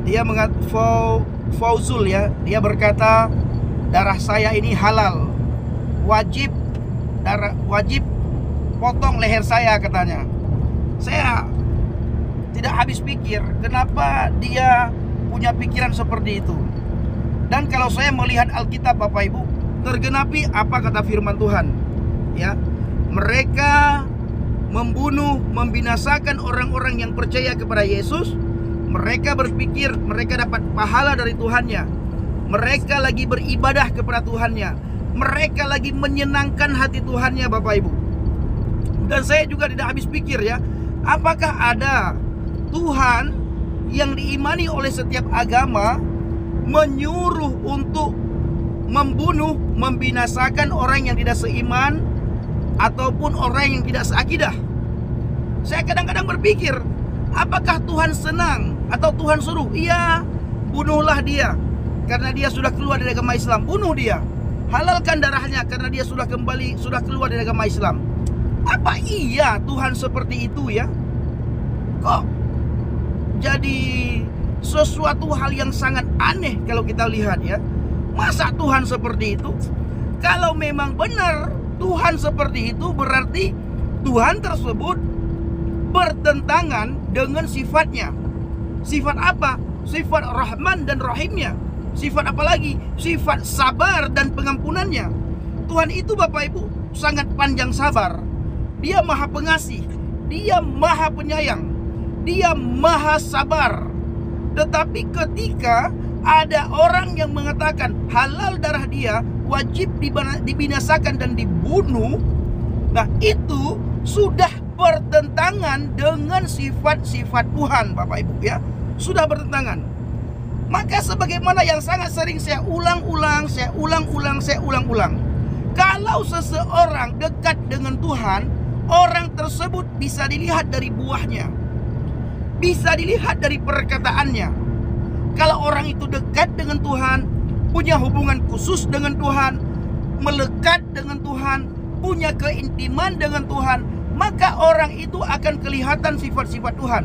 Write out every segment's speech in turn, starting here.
dia Fauzul ya, dia berkata darah saya ini halal, wajib potong leher saya katanya. Saya tidak habis pikir kenapa dia punya pikiran seperti itu. Dan kalau saya melihat Alkitab Bapak Ibu, tergenapi apa kata firman Tuhan ya. Mereka membunuh, membinasakan orang-orang yang percaya kepada Yesus. Mereka berpikir mereka dapat pahala dari Tuhannya. Mereka lagi beribadah kepada Tuhannya. Mereka lagi menyenangkan hati Tuhannya Bapak Ibu. Dan saya juga tidak habis pikir ya, apakah ada Tuhan yang diimani oleh setiap agama menyuruh untuk membunuh, membinasakan orang yang tidak seiman ataupun orang yang tidak seakidah? Saya kadang-kadang berpikir, apakah Tuhan senang atau Tuhan suruh? Iya, bunuhlah dia karena dia sudah keluar dari agama Islam. Bunuh dia, halalkan darahnya karena dia sudah keluar dari agama Islam. Apa iya Tuhan seperti itu ya? Kok jadi sesuatu hal yang sangat aneh kalau kita lihat ya. Masa Tuhan seperti itu? Kalau memang benar Tuhan seperti itu, berarti Tuhan tersebut bertentangan dengan sifatnya. Sifat apa? Sifat Rahman dan Rahimnya. Sifat apa lagi? Sifat sabar dan pengampunannya. Tuhan itu Bapak Ibu sangat panjang sabar. Dia maha pengasih, dia maha penyayang, dia maha sabar. Tetapi ketika ada orang yang mengatakan halal darah dia, wajib dibinasakan dan dibunuh, nah itu sudah bertentangan dengan sifat-sifat Tuhan Bapak Ibu ya. Sudah bertentangan. Maka sebagaimana yang sangat sering saya ulang-ulang, kalau seseorang dekat dengan Tuhan, orang tersebut bisa dilihat dari buahnya, bisa dilihat dari perkataannya. Kalau orang itu dekat dengan Tuhan, punya hubungan khusus dengan Tuhan, melekat dengan Tuhan, punya keintiman dengan Tuhan, maka orang itu akan kelihatan sifat-sifat Tuhan.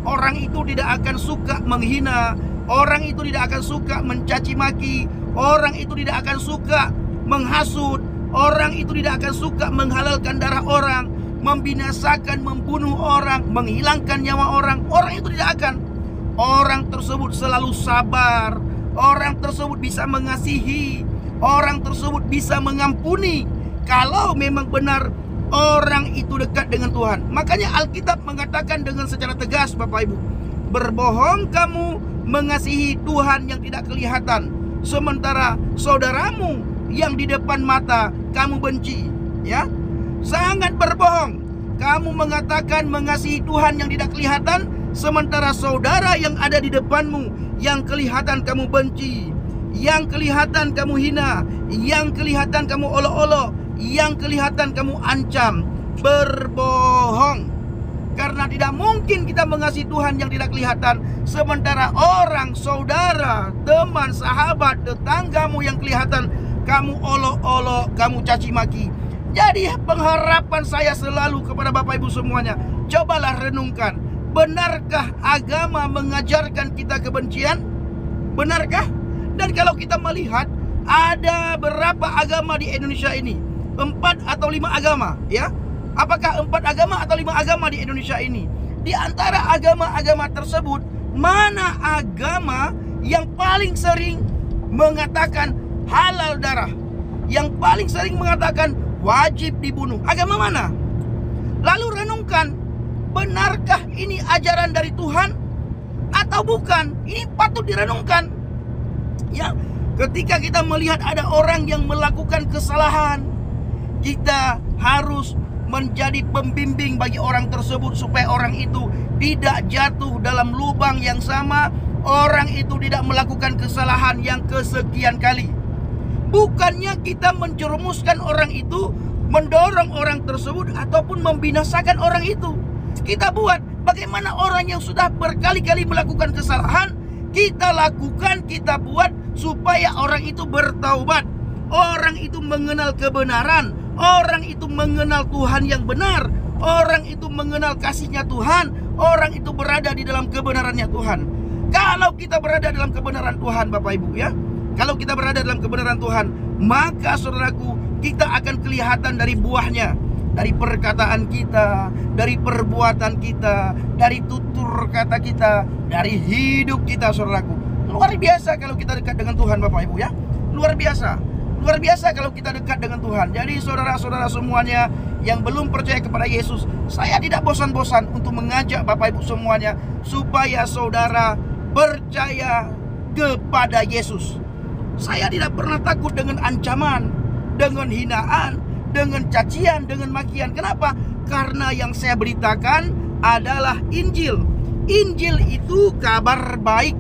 Orang itu tidak akan suka menghina, orang itu tidak akan suka mencaci maki, orang itu tidak akan suka menghasut, orang itu tidak akan suka menghalalkan darah orang, membinasakan, membunuh orang, menghilangkan nyawa orang. Orang itu tidak akan. Orang tersebut selalu sabar. Orang tersebut bisa mengasihi. Orang tersebut bisa mengampuni. Kalau memang benar orang itu dekat dengan Tuhan. Makanya Alkitab mengatakan dengan secara tegas Bapak Ibu, berbohong kamu mengasihi Tuhan yang tidak kelihatan, sementara saudaramu yang di depan mata kamu benci. Ya, sangat berbohong. Kamu mengatakan mengasihi Tuhan yang tidak kelihatan, sementara saudara yang ada di depanmu yang kelihatan kamu benci, yang kelihatan kamu hina, yang kelihatan kamu olok-olok, yang kelihatan kamu ancam. Berbohong. Karena tidak mungkin kita mengasihi Tuhan yang tidak kelihatan, sementara orang, saudara, teman, sahabat, tetanggamu yang kelihatan kamu olok-olok, kamu caci maki. Jadi pengharapan saya selalu kepada Bapak Ibu semuanya, cobalah renungkan, benarkah agama mengajarkan kita kebencian? Benarkah? Dan kalau kita melihat ada berapa agama di Indonesia ini, 4 atau 5 agama ya. Apakah 4 agama atau 5 agama di Indonesia ini? Di antara agama-agama tersebut, mana agama yang paling sering mengatakan halal darah, yang paling sering mengatakan wajib dibunuh? Agama mana? Lalu renungkan, benarkah ini ajaran dari Tuhan atau bukan? Ini patut direnungkan. Ya, ketika kita melihat ada orang yang melakukan kesalahan, kita harus menjadi pembimbing bagi orang tersebut supaya orang itu tidak jatuh dalam lubang yang sama, orang itu tidak melakukan kesalahan yang kesekian kali. Bukannya kita menjerumuskan orang itu, mendorong orang tersebut ataupun membinasakan orang itu. Kita buat bagaimana orang yang sudah berkali-kali melakukan kesalahan, kita lakukan, kita buat supaya orang itu bertaubat, orang itu mengenal kebenaran, orang itu mengenal Tuhan yang benar, orang itu mengenal kasihnya Tuhan, orang itu berada di dalam kebenarannya Tuhan. Kalau kita berada dalam kebenaran Tuhan, Bapak Ibu ya, kalau kita berada dalam kebenaran Tuhan, maka saudaraku, kita akan kelihatan dari buahnya, dari perkataan kita, dari perbuatan kita, dari tutur kata kita, dari hidup kita, saudaraku. Luar biasa kalau kita dekat dengan Tuhan, Bapak Ibu ya. Luar biasa. Luar biasa kalau kita dekat dengan Tuhan. Jadi saudara-saudara semuanya yang belum percaya kepada Yesus, saya tidak bosan-bosan untuk mengajak Bapak Ibu semuanya supaya saudara percaya kepada Yesus. Saya tidak pernah takut dengan ancaman, dengan hinaan, dengan cacian, dengan makian. Kenapa? Karena yang saya beritakan adalah Injil. Injil itu kabar baik,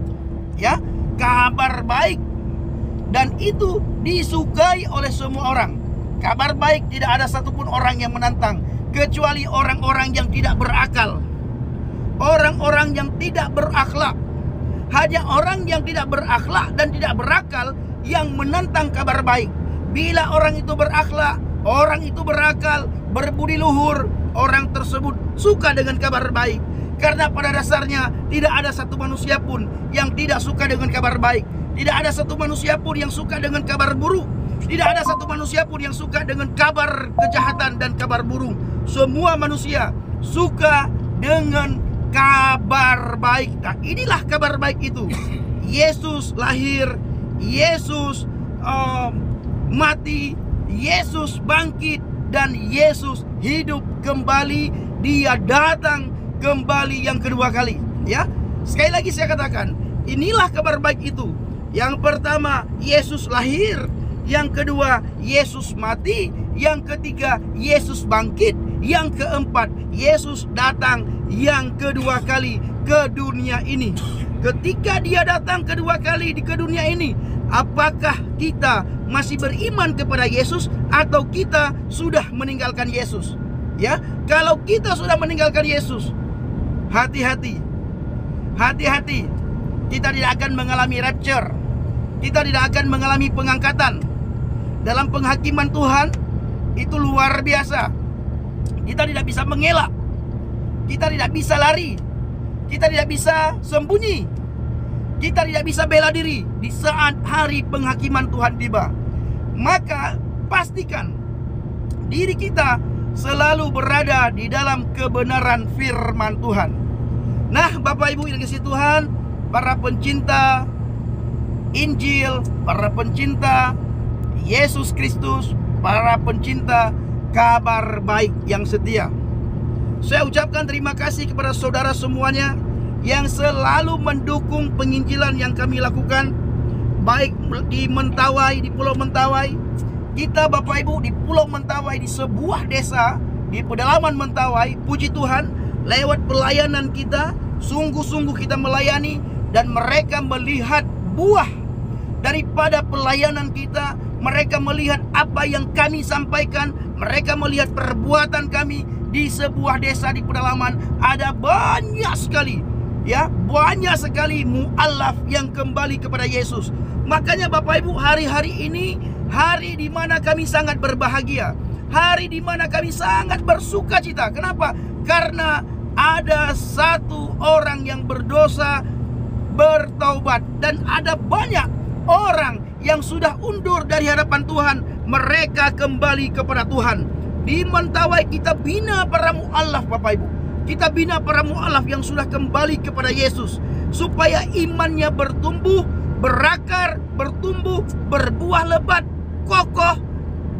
ya, kabar baik, dan itu disukai oleh semua orang. Kabar baik tidak ada satupun orang yang menantang, kecuali orang-orang yang tidak berakal, orang-orang yang tidak berakhlak. Hanya orang yang tidak berakhlak dan tidak berakal yang menantang kabar baik. Bila orang itu berakhlak, orang itu berakal, berbudi luhur, orang tersebut suka dengan kabar baik. Karena pada dasarnya tidak ada satu manusia pun yang tidak suka dengan kabar baik. Tidak ada satu manusia pun yang suka dengan kabar buruk. Tidak ada satu manusia pun yang suka dengan kabar kejahatan dan kabar buruk. Semua manusia suka dengan kabar baik. Nah, inilah kabar baik itu. Yesus lahir, Yesus mati, Yesus bangkit, dan Yesus hidup kembali. Dia datang kembali yang kedua kali, ya. Sekali lagi saya katakan, inilah kabar baik itu. Yang pertama, Yesus lahir. Yang kedua, Yesus mati. Yang ketiga, Yesus bangkit. Yang keempat, Yesus datang yang kedua kali ke dunia ini. Ketika dia datang kedua kali ke dunia ini, apakah kita masih beriman kepada Yesus atau kita sudah meninggalkan Yesus? Ya, kalau kita sudah meninggalkan Yesus, hati-hati. Hati-hati. Kita tidak akan mengalami rapture. Kita tidak akan mengalami pengangkatan. Dalam penghakiman Tuhan itu luar biasa. Kita tidak bisa mengelak. Kita tidak bisa lari. Kita tidak bisa sembunyi. Kita tidak bisa bela diri di saat hari penghakiman Tuhan tiba. Maka pastikan diri kita selalu berada di dalam kebenaran firman Tuhan. Nah, Bapak Ibu yang dikasihi Tuhan, para pencinta Injil, para pencinta Yesus Kristus, para pencinta kabar baik yang setia, saya ucapkan terima kasih kepada saudara semuanya yang selalu mendukung penginjilan yang kami lakukan, baik di Mentawai, di Pulau Mentawai. Kita Bapak Ibu di Pulau Mentawai, di sebuah desa di pedalaman Mentawai, puji Tuhan, lewat pelayanan kita, sungguh-sungguh kita melayani, dan mereka melihat buah daripada pelayanan kita. Mereka melihat apa yang kami sampaikan. Mereka melihat perbuatan kami di sebuah desa di pedalaman. Ada banyak sekali, ya, banyak sekali mu'alaf yang kembali kepada Yesus. Makanya Bapak Ibu, hari-hari ini hari di mana kami sangat berbahagia, hari di mana kami sangat bersuka cita. Kenapa? Karena ada satu orang yang berdosa bertaubat, dan ada banyak orang yang sudah undur dari hadapan Tuhan, mereka kembali kepada Tuhan. Di Mentawai kita bina para mu'alaf, Bapak Ibu. Kita bina para mu'alaf yang sudah kembali kepada Yesus, supaya imannya bertumbuh, berakar, bertumbuh, berbuah lebat, kokoh,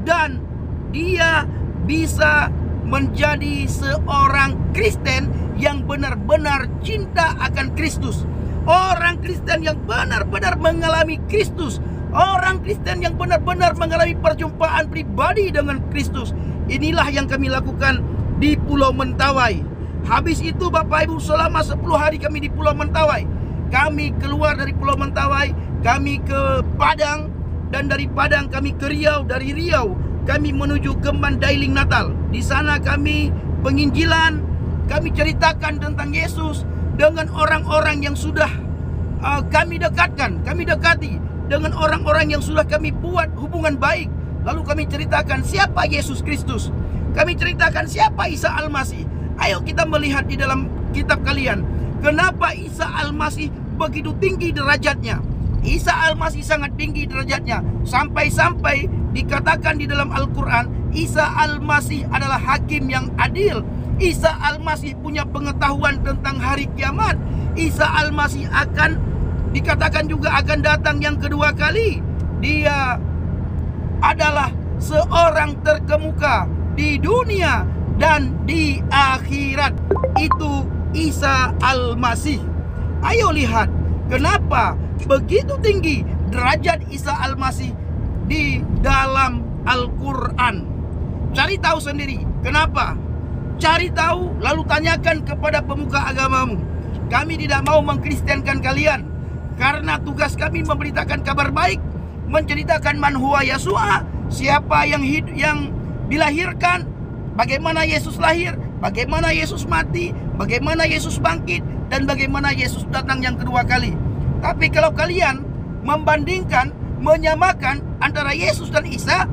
dan dia bisa menjadi seorang Kristen yang benar-benar cinta akan Kristus. Orang Kristen yang benar-benar mengalami Kristus. Orang Kristen yang benar-benar mengalami perjumpaan pribadi dengan Kristus. Inilah yang kami lakukan di Pulau Mentawai. Habis itu Bapak Ibu, selama 10 hari kami di Pulau Mentawai. Kami keluar dari Pulau Mentawai, kami ke Padang, dan dari Padang kami ke Riau, dari Riau kami menuju ke Mandailing Natal. Di sana kami penginjilan, kami ceritakan tentang Yesus dengan orang-orang yang sudah kami dekati, dengan orang-orang yang sudah kami buat hubungan baik. Lalu kami ceritakan siapa Yesus Kristus. Kami ceritakan siapa Isa Al-Masih. Ayo kita melihat di dalam kitab kalian. Kenapa Isa Al-Masih begitu tinggi derajatnya? Isa Al-Masih sangat tinggi derajatnya, sampai-sampai dikatakan di dalam Al-Quran, Isa Al-Masih adalah hakim yang adil. Isa Al-Masih punya pengetahuan tentang hari kiamat. Isa Al-Masih akan dikatakan juga akan datang yang kedua kali. Dia adalah seorang terkemuka di dunia dan di akhirat. Itu Isa Al-Masih. Ayo lihat kenapa begitu tinggi derajat Isa Al-Masih di dalam Al-Quran. Cari tahu sendiri. Kenapa? Cari tahu lalu tanyakan kepada pemuka agamamu. Kami tidak mau mengkristenkan kalian, karena tugas kami memberitakan kabar baik, menceritakan man huwa Yasua, siapa yang dilahirkan, bagaimana Yesus lahir, bagaimana Yesus mati, bagaimana Yesus bangkit, dan bagaimana Yesus datang yang kedua kali. Tapi kalau kalian membandingkan, menyamakan antara Yesus dan Isa,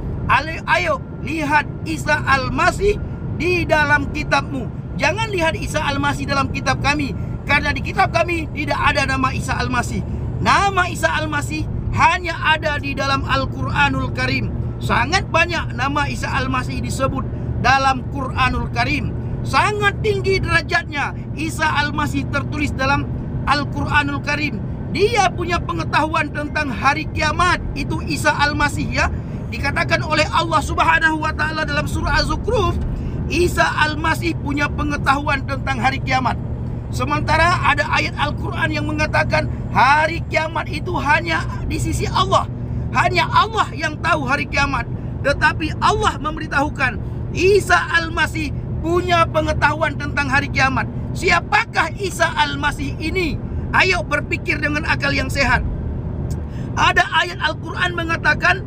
ayo lihat Isa Al-Masih di dalam kitabmu. Jangan lihat Isa Al-Masih dalam kitab kami, karena di kitab kami tidak ada nama Isa Al-Masih. Nama Isa Al-Masih hanya ada di dalam Al-Quranul Karim. Sangat banyak nama Isa Al-Masih disebut dalam Quranul Karim. Sangat tinggi derajatnya Isa Al-Masih tertulis dalam Al-Quranul Karim. Dia punya pengetahuan tentang hari kiamat. Itu Isa Al-Masih, ya. Dikatakan oleh Allah Subhanahu wa ta'ala dalam surah Az-Zukhruf, Isa Al-Masih punya pengetahuan tentang hari kiamat. Sementara ada ayat Al-Quran yang mengatakan hari kiamat itu hanya di sisi Allah. Hanya Allah yang tahu hari kiamat. Tetapi Allah memberitahukan Isa Al-Masih punya pengetahuan tentang hari kiamat. Siapakah Isa Al-Masih ini? Ayo berpikir dengan akal yang sehat. Ada ayat Al-Quran mengatakan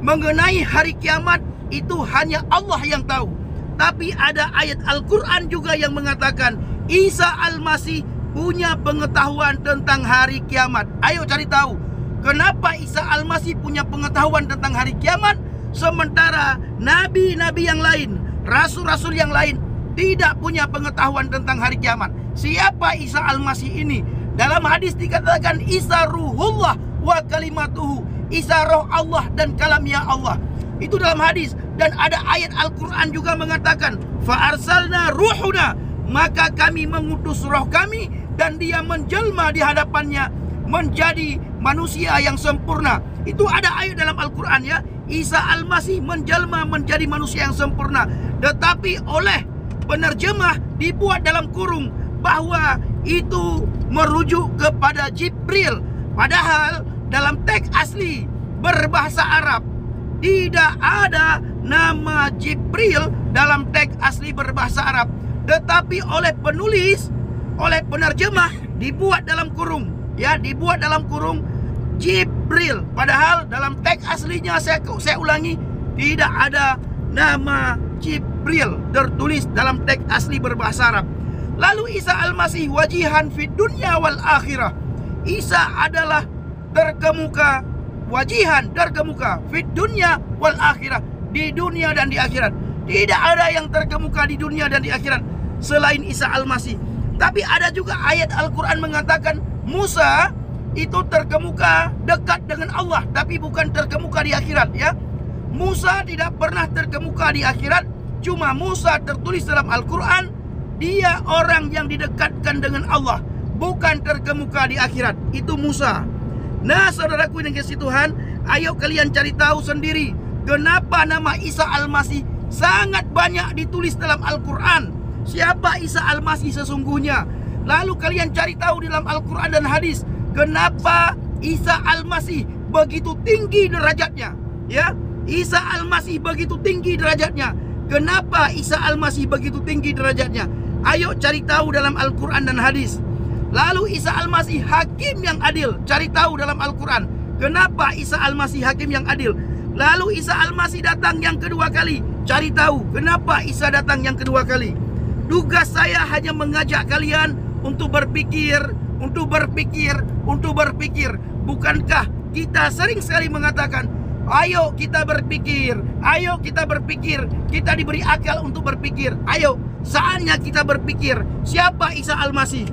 mengenai hari kiamat itu hanya Allah yang tahu. Tapi ada ayat Al-Quran juga yang mengatakan Isa Al-Masih punya pengetahuan tentang hari kiamat. Ayo cari tahu, kenapa Isa Al-Masih punya pengetahuan tentang hari kiamat, sementara nabi-nabi yang lain, rasul-rasul yang lain tidak punya pengetahuan tentang hari kiamat. Siapa Isa Al-Masih ini? Dalam hadis dikatakan Isa ruhullah wa kalimatuhu. Isa roh Allah dan kalamnya Allah. Itu dalam hadis. Dan ada ayat Al-Quran juga mengatakan fa arsalna ruhuna, maka kami mengutus roh kami dan dia menjelma di hadapannya menjadi manusia yang sempurna. Itu ada ayat dalam Al-Quran, ya. Isa Al-Masih menjelma menjadi manusia yang sempurna. Tetapi oleh penerjemah dibuat dalam kurung bahwa itu merujuk kepada Jibril. Padahal dalam teks asli berbahasa Arab tidak ada nama Jibril dalam teks asli berbahasa Arab. Tetapi oleh penulis, oleh penerjemah dibuat dalam kurung, ya, dibuat dalam kurung Jibril. Padahal dalam teks aslinya, saya ulangi, tidak ada nama Jibril tertulis dalam teks asli berbahasa Arab. Lalu Isa Al-Masih wajihan fid dunya wal akhirah. Isa adalah terkemuka, wajihan, terkemuka fid dunya wal akhirah, di dunia dan di akhirat. Tidak ada yang terkemuka di dunia dan di akhirat selain Isa Al-Masih. Tapi ada juga ayat Al-Quran mengatakan Musa itu terkemuka dekat dengan Allah, tapi bukan terkemuka di akhirat, ya. Musa tidak pernah terkemuka di akhirat. Cuma Musa tertulis dalam Al-Quran dia orang yang didekatkan dengan Allah, bukan terkemuka di akhirat. Itu Musa. Nah, saudaraku yang kasih Tuhan, ayo kalian cari tahu sendiri kenapa nama Isa Al-Masih sangat banyak ditulis dalam Al-Quran. Siapa Isa Al-Masih sesungguhnya? Lalu kalian cari tahu di dalam Al-Quran dan hadis kenapa Isa Al-Masih begitu tinggi derajatnya, ya. Isa Al-Masih begitu tinggi derajatnya. Kenapa Isa Al-Masih begitu tinggi derajatnya? Ayo cari tahu dalam Al-Quran dan hadis. Lalu Isa Al-Masih hakim yang adil. Cari tahu dalam Al-Quran kenapa Isa Al-Masih hakim yang adil. Lalu Isa Al-Masih datang yang kedua kali. Cari tahu kenapa Isa datang yang kedua kali. Tugas saya hanya mengajak kalian untuk berpikir, untuk berpikir, untuk berpikir. Bukankah kita sering sekali mengatakan ayo kita berpikir, ayo kita berpikir. Kita diberi akal untuk berpikir. Ayo, saatnya kita berpikir. Siapa Isa Al-Masih?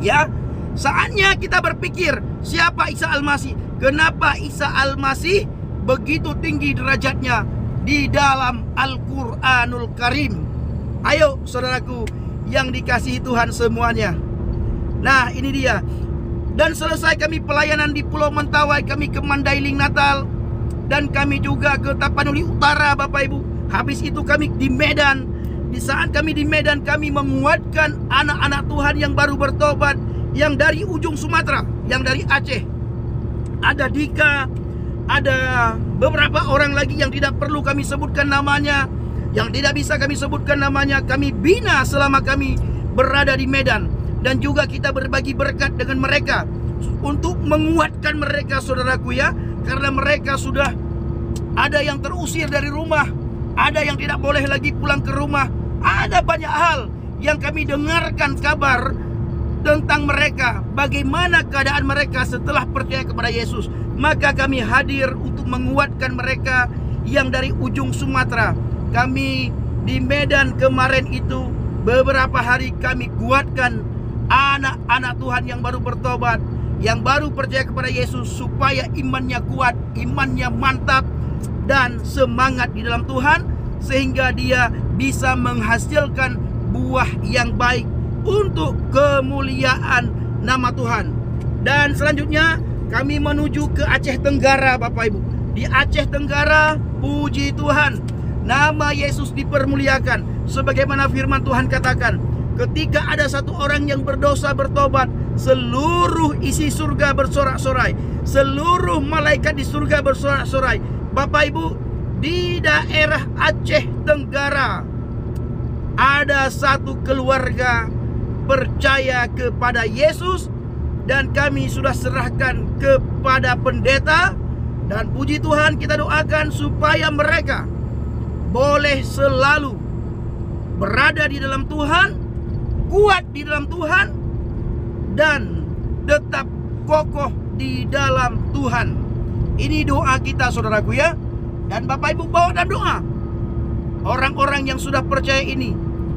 Ya, saatnya kita berpikir, siapa Isa Al-Masih? Kenapa Isa Al-Masih begitu tinggi derajatnya di dalam Al-Quranul Karim? Ayo saudaraku yang dikasihi Tuhan semuanya. Nah, ini dia. Dan selesai kami pelayanan di Pulau Mentawai, kami ke Mandailing Natal, dan kami juga ke Tapanuli Utara, Bapak Ibu. Habis itu kami di Medan. Di saat kami di Medan, kami menguatkan anak-anak Tuhan yang baru bertobat, yang dari ujung Sumatera, yang dari Aceh. Ada Dika, ada beberapa orang lagi yang tidak perlu kami sebutkan namanya, yang tidak bisa kami sebutkan namanya. Kami bina selama kami berada di Medan. Dan juga kita berbagi berkat dengan mereka untuk menguatkan mereka, saudaraku ya. Karena mereka sudah ada yang terusir dari rumah, ada yang tidak boleh lagi pulang ke rumah. Ada banyak hal yang kami dengarkan kabar tentang mereka, bagaimana keadaan mereka setelah percaya kepada Yesus. Maka kami hadir untuk menguatkan mereka yang dari ujung Sumatera. Kami di Medan kemarin itu beberapa hari kami kuatkan anak-anak Tuhan yang baru bertobat, yang baru percaya kepada Yesus, supaya imannya kuat, imannya mantap, dan semangat di dalam Tuhan, sehingga dia bisa menghasilkan buah yang baik untuk kemuliaan nama Tuhan. Dan selanjutnya kami menuju ke Aceh Tenggara, Bapak Ibu. Di Aceh Tenggara, puji Tuhan, nama Yesus dipermuliakan. Sebagaimana firman Tuhan katakan, ketika ada satu orang yang berdosa bertobat, seluruh isi surga bersorak-sorai, seluruh malaikat di surga bersorak-sorai. Bapak Ibu, di daerah Aceh Tenggara ada satu keluarga percaya kepada Yesus, dan kami sudah serahkan kepada pendeta. Dan puji Tuhan, kita doakan supaya mereka boleh selalu berada di dalam Tuhan, kuat di dalam Tuhan, dan tetap kokoh di dalam Tuhan. Ini doa kita, saudaraku ya. Dan Bapak Ibu bawa dalam doa orang-orang yang sudah percaya ini,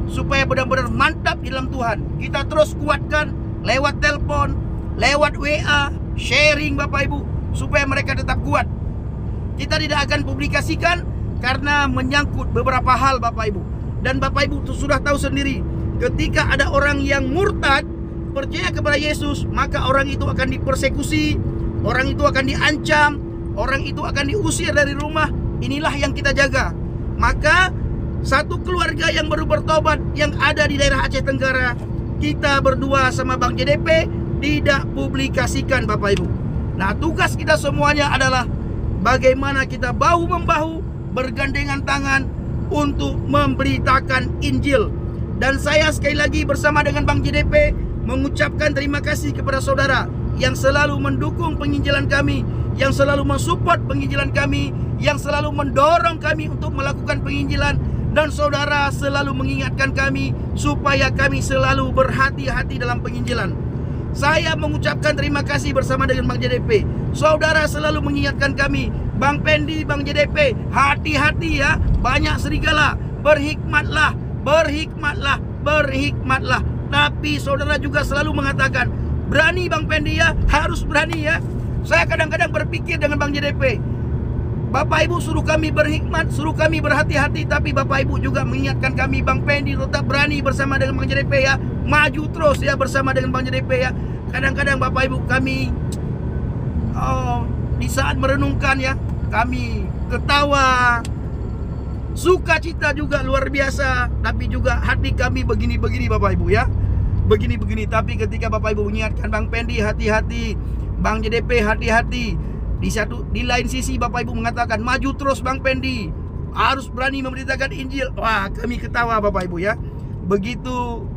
supaya benar-benar mantap di dalam Tuhan. Kita terus kuatkan lewat telepon, lewat WA, sharing Bapak Ibu, supaya mereka tetap kuat. Kita tidak akan publikasikan karena menyangkut beberapa hal, Bapak Ibu. Dan Bapak Ibu sudah tahu sendiri, ketika ada orang yang murtad percaya kepada Yesus, maka orang itu akan dipersekusi, orang itu akan diancam, orang itu akan diusir dari rumah. Inilah yang kita jaga. Maka satu keluarga yang baru bertobat yang ada di daerah Aceh Tenggara, kita berdua sama Bang JDP tidak publikasikan, Bapak Ibu. Nah, tugas kita semuanya adalah bagaimana kita bahu-membahu, bergandengan tangan untuk memberitakan Injil. Dan saya sekali lagi bersama dengan Bang JDP mengucapkan terima kasih kepada saudara yang selalu mendukung penginjilan kami, yang selalu mensupport penginjilan kami, yang selalu mendorong kami untuk melakukan penginjilan. Dan saudara selalu mengingatkan kami supaya kami selalu berhati-hati dalam penginjilan. Saya mengucapkan terima kasih bersama dengan Bang JDP. Saudara selalu mengingatkan kami, Bang Pendi, Bang JDP, hati-hati ya, banyak serigala, berhikmatlah, berhikmatlah, berhikmatlah. Tapi saudara juga selalu mengatakan, berani Bang Pendi ya, harus berani ya. Saya kadang-kadang berpikir dengan Bang JDP, Bapak Ibu suruh kami berhikmat, suruh kami berhati-hati, tapi Bapak Ibu juga mengingatkan kami, Bang Pendi tetap berani bersama dengan Bang JDP ya, maju terus ya bersama dengan Bang JDP ya. Kadang-kadang Bapak Ibu kami di saat merenungkan ya, kami ketawa, sukacita juga luar biasa, tapi juga hati kami begini-begini Bapak Ibu ya, begini-begini. Tapi ketika Bapak Ibu mengingatkan Bang Pendi hati-hati, Bang JDP hati-hati, di lain sisi Bapak Ibu mengatakan maju terus Bang Pendi, harus berani memberitakan Injil. Wah, kami ketawa Bapak Ibu ya. Begitu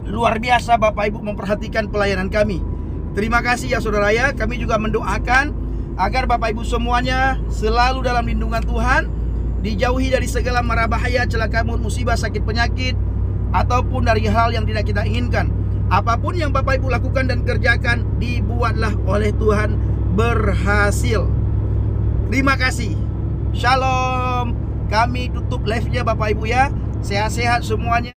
luar biasa Bapak Ibu memperhatikan pelayanan kami. Terima kasih ya saudara ya. Kami juga mendoakan agar Bapak Ibu semuanya selalu dalam lindungan Tuhan, dijauhi dari segala mara bahaya, celaka maut, musibah, sakit, penyakit, ataupun dari hal yang tidak kita inginkan. Apapun yang Bapak Ibu lakukan dan kerjakan, dibuatlah oleh Tuhan berhasil. Terima kasih. Shalom. Kami tutup live-nya Bapak Ibu ya. Sehat-sehat semuanya.